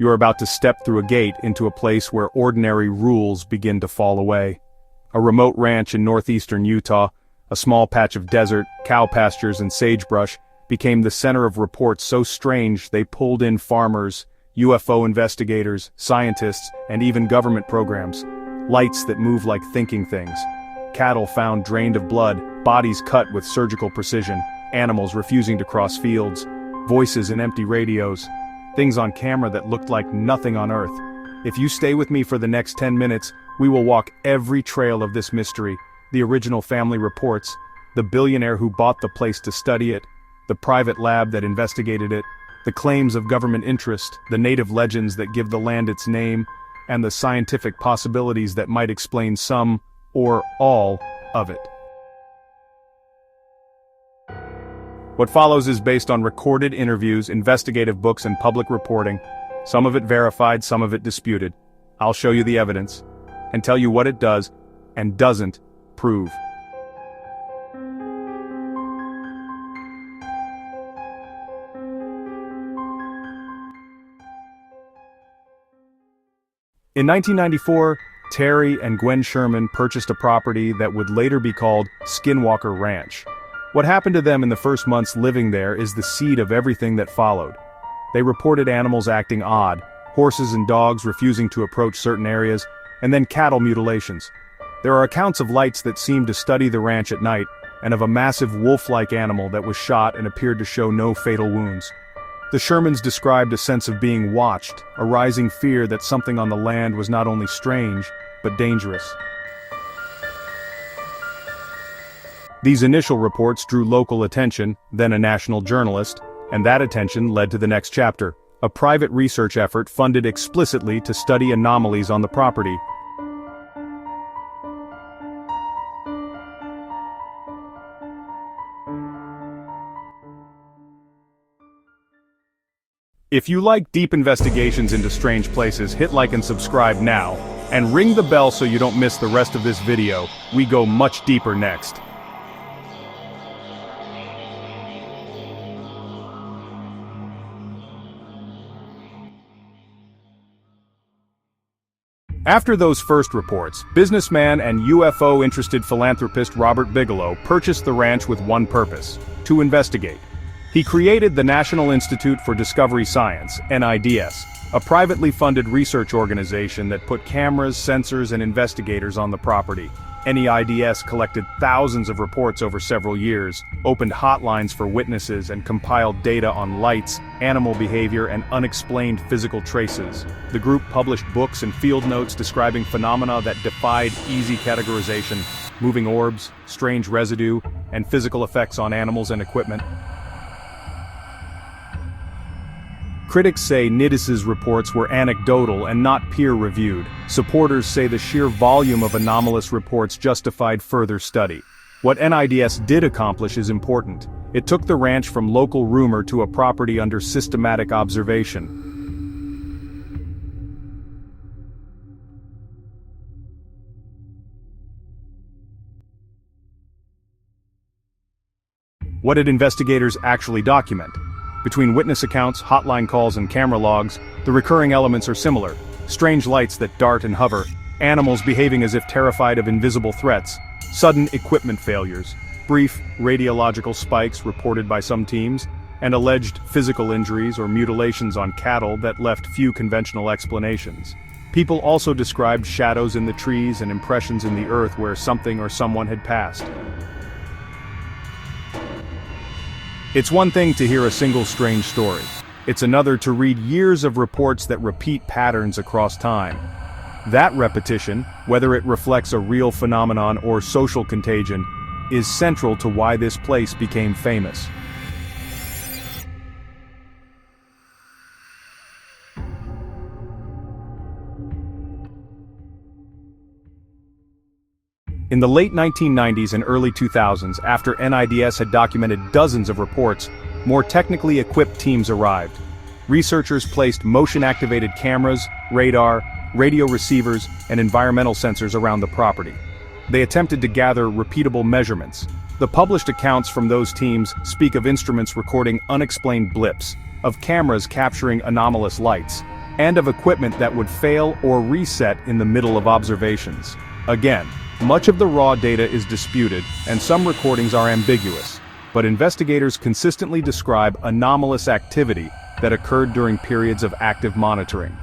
You are about to step through a gate into a place where ordinary rules begin to fall away. A remote ranch in northeastern Utah, a small patch of desert, cow pastures and sagebrush, became the center of reports so strange they pulled in farmers, UFO investigators, scientists, and even government programs. Lights that move like thinking things. Cattle found drained of blood, bodies cut with surgical precision, animals refusing to cross fields, voices in empty radios, things on camera that looked like nothing on Earth. If you stay with me for the next 10 minutes, we will walk every trail of this mystery, the original family reports, the billionaire who bought the place to study it, the private lab that investigated it, the claims of government interest, the native legends that give the land its name, and the scientific possibilities that might explain some, or all, of it. What follows is based on recorded interviews, investigative books, and public reporting, some of it verified, some of it disputed. I'll show you the evidence, and tell you what it does, and doesn't, prove. In 1994, Terry and Gwen Sherman purchased a property that would later be called Skinwalker Ranch. What happened to them in the first months living there is the seed of everything that followed. They reported animals acting odd, horses and dogs refusing to approach certain areas, and then cattle mutilations. There are accounts of lights that seemed to study the ranch at night, and of a massive wolf-like animal that was shot and appeared to show no fatal wounds. The Shermans described a sense of being watched, a rising fear that something on the land was not only strange, but dangerous. These initial reports drew local attention, then a national journalist, and that attention led to the next chapter, a private research effort funded explicitly to study anomalies on the property. If you like deep investigations into strange places, hit like and subscribe now, and ring the bell so you don't miss the rest of this video. We go much deeper next. After those first reports, businessman and UFO-interested philanthropist Robert Bigelow purchased the ranch with one purpose: to investigate. He created the National Institute for Discovery Science, NIDS, a privately funded research organization that put cameras, sensors, and investigators on the property. NIDS collected thousands of reports over several years, opened hotlines for witnesses, and compiled data on lights, animal behavior, and unexplained physical traces. The group published books and field notes describing phenomena that defied easy categorization: moving orbs, strange residue, and physical effects on animals and equipment. Critics say NIDS's reports were anecdotal and not peer-reviewed. Supporters say the sheer volume of anomalous reports justified further study. What NIDS did accomplish is important. It took the ranch from local rumor to a property under systematic observation. What did investigators actually document? Between witness accounts, hotline calls, and camera logs, the recurring elements are similar: strange lights that dart and hover, animals behaving as if terrified of invisible threats, sudden equipment failures, brief radiological spikes reported by some teams, and alleged physical injuries or mutilations on cattle that left few conventional explanations. People also described shadows in the trees and impressions in the earth where something or someone had passed. It's one thing to hear a single strange story. It's another to read years of reports that repeat patterns across time. That repetition, whether it reflects a real phenomenon or social contagion, is central to why this place became famous. In the late 1990s and early 2000s, after NIDS had documented dozens of reports, more technically equipped teams arrived. Researchers placed motion-activated cameras, radar, radio receivers, and environmental sensors around the property. They attempted to gather repeatable measurements. The published accounts from those teams speak of instruments recording unexplained blips, of cameras capturing anomalous lights, and of equipment that would fail or reset in the middle of observations. Again, much of the raw data is disputed, and some recordings are ambiguous, but investigators consistently describe anomalous activity that occurred during periods of active monitoring.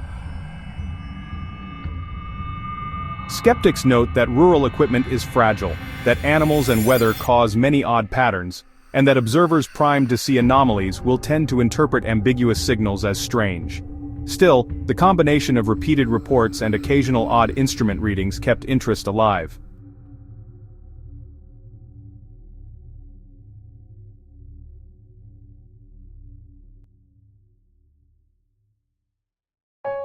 Skeptics note that rural equipment is fragile, that animals and weather cause many odd patterns, and that observers primed to see anomalies will tend to interpret ambiguous signals as strange. Still, the combination of repeated reports and occasional odd instrument readings kept interest alive.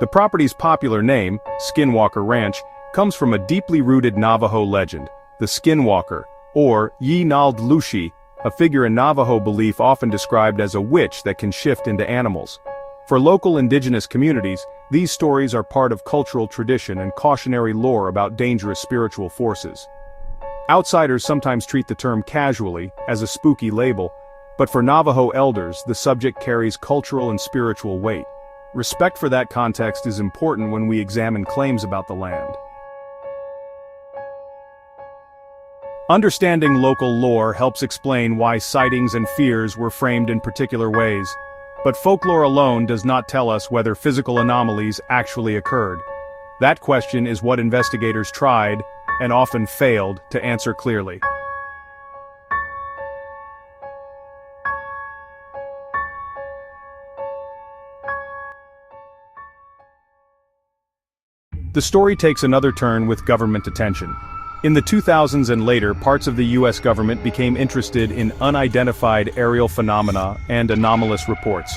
The property's popular name, Skinwalker Ranch, comes from a deeply rooted Navajo legend, the Skinwalker, or Yi-Nald Lushi, a figure in Navajo belief often described as a witch that can shift into animals. For local indigenous communities, these stories are part of cultural tradition and cautionary lore about dangerous spiritual forces. Outsiders sometimes treat the term casually, as a spooky label, but for Navajo elders, the subject carries cultural and spiritual weight. Respect for that context is important when we examine claims about the land. Understanding local lore helps explain why sightings and fears were framed in particular ways. But folklore alone does not tell us whether physical anomalies actually occurred. That question is what investigators tried, and often failed, to answer clearly. The story takes another turn with government attention. In the 2000s and later, parts of the US government became interested in unidentified aerial phenomena and anomalous reports.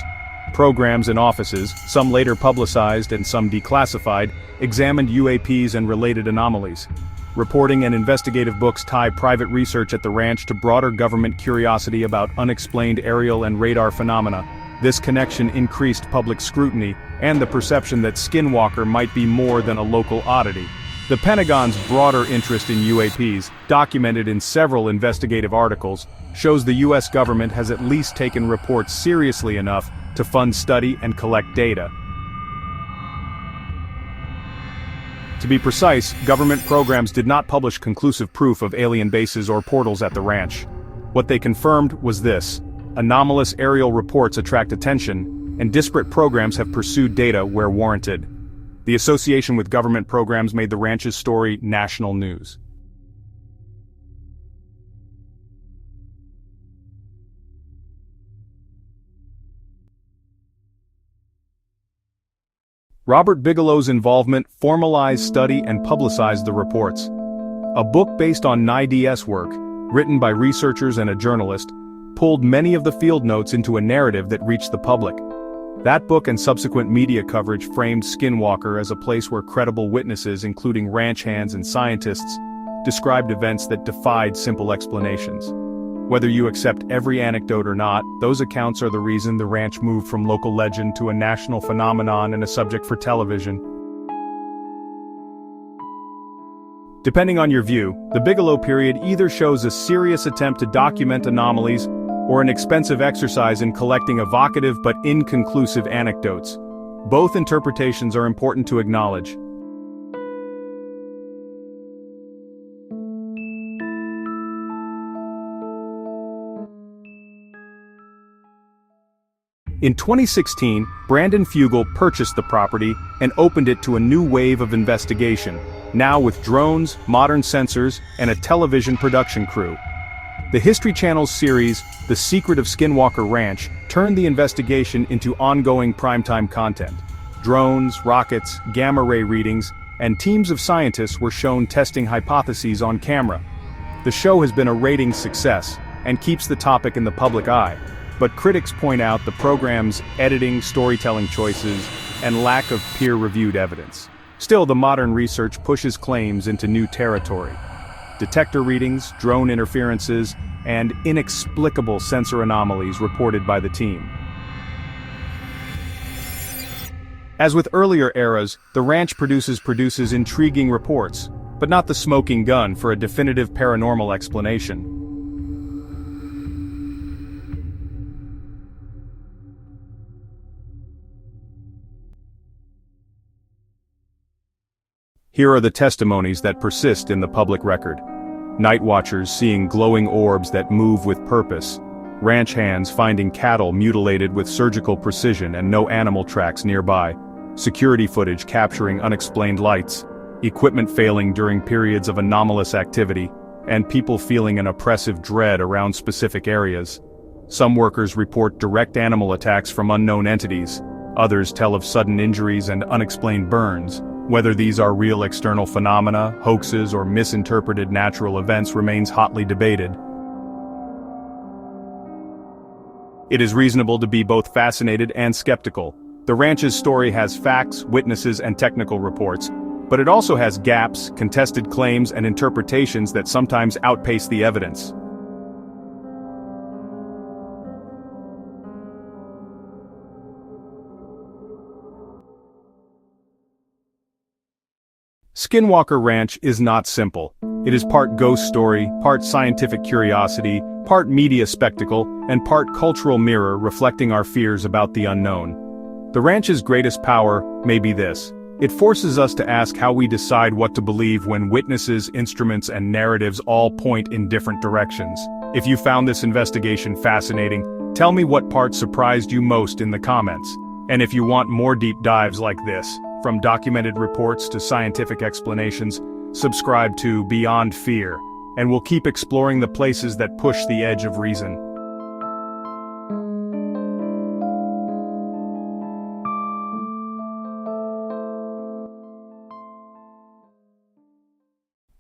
Programs and offices, some later publicized and some declassified, examined UAPs and related anomalies. Reporting and investigative books tie private research at the ranch to broader government curiosity about unexplained aerial and radar phenomena. This connection increased public scrutiny and the perception that Skinwalker might be more than a local oddity. The Pentagon's broader interest in UAPs, documented in several investigative articles, shows the US government has at least taken reports seriously enough to fund study and collect data. To be precise, government programs did not publish conclusive proof of alien bases or portals at the ranch. What they confirmed was this: anomalous aerial reports attract attention, and disparate programs have pursued data where warranted. The association with government programs made the ranch's story national news. Robert Bigelow's involvement formalized study and publicized the reports. A book based on NIDS work, written by researchers and a journalist, pulled many of the field notes into a narrative that reached the public. That book and subsequent media coverage framed Skinwalker as a place where credible witnesses, including ranch hands and scientists, described events that defied simple explanations. Whether you accept every anecdote or not, those accounts are the reason the ranch moved from local legend to a national phenomenon and a subject for television. Depending on your view, the Bigelow period either shows a serious attempt to document anomalies or an expensive exercise in collecting evocative but inconclusive anecdotes. Both interpretations are important to acknowledge. In 2016, Brandon Fugel purchased the property and opened it to a new wave of investigation, now with drones, modern sensors, and a television production crew. The History Channel's series, The Secret of Skinwalker Ranch, turned the investigation into ongoing primetime content. Drones, rockets, gamma-ray readings, and teams of scientists were shown testing hypotheses on camera. The show has been a ratings success, and keeps the topic in the public eye, but critics point out the program's editing, storytelling choices, and lack of peer-reviewed evidence. Still, the modern research pushes claims into new territory. Detector readings, drone interferences, and inexplicable sensor anomalies reported by the team. As with earlier eras, the ranch produces intriguing reports, but not the smoking gun for a definitive paranormal explanation. Here are the testimonies that persist in the public record. Night watchers seeing glowing orbs that move with purpose. Ranch hands finding cattle mutilated with surgical precision and no animal tracks nearby. Security footage capturing unexplained lights. Equipment failing during periods of anomalous activity. And people feeling an oppressive dread around specific areas. Some workers report direct animal attacks from unknown entities. Others tell of sudden injuries and unexplained burns. Whether these are real external phenomena, hoaxes, or misinterpreted natural events remains hotly debated. It is reasonable to be both fascinated and skeptical. The ranch's story has facts, witnesses, and technical reports, but it also has gaps, contested claims, and interpretations that sometimes outpace the evidence. Skinwalker Ranch is not simple. It is part ghost story, part scientific curiosity, part media spectacle, and part cultural mirror reflecting our fears about the unknown. The ranch's greatest power may be this. It forces us to ask how we decide what to believe when witnesses, instruments, and narratives all point in different directions. If you found this investigation fascinating, tell me what part surprised you most in the comments. And if you want more deep dives like this, from documented reports to scientific explanations, subscribe to Beyond Fear, and we'll keep exploring the places that push the edge of reason.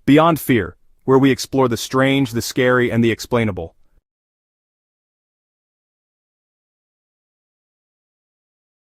Beyond Fear, where we explore the strange, the scary, and the explainable.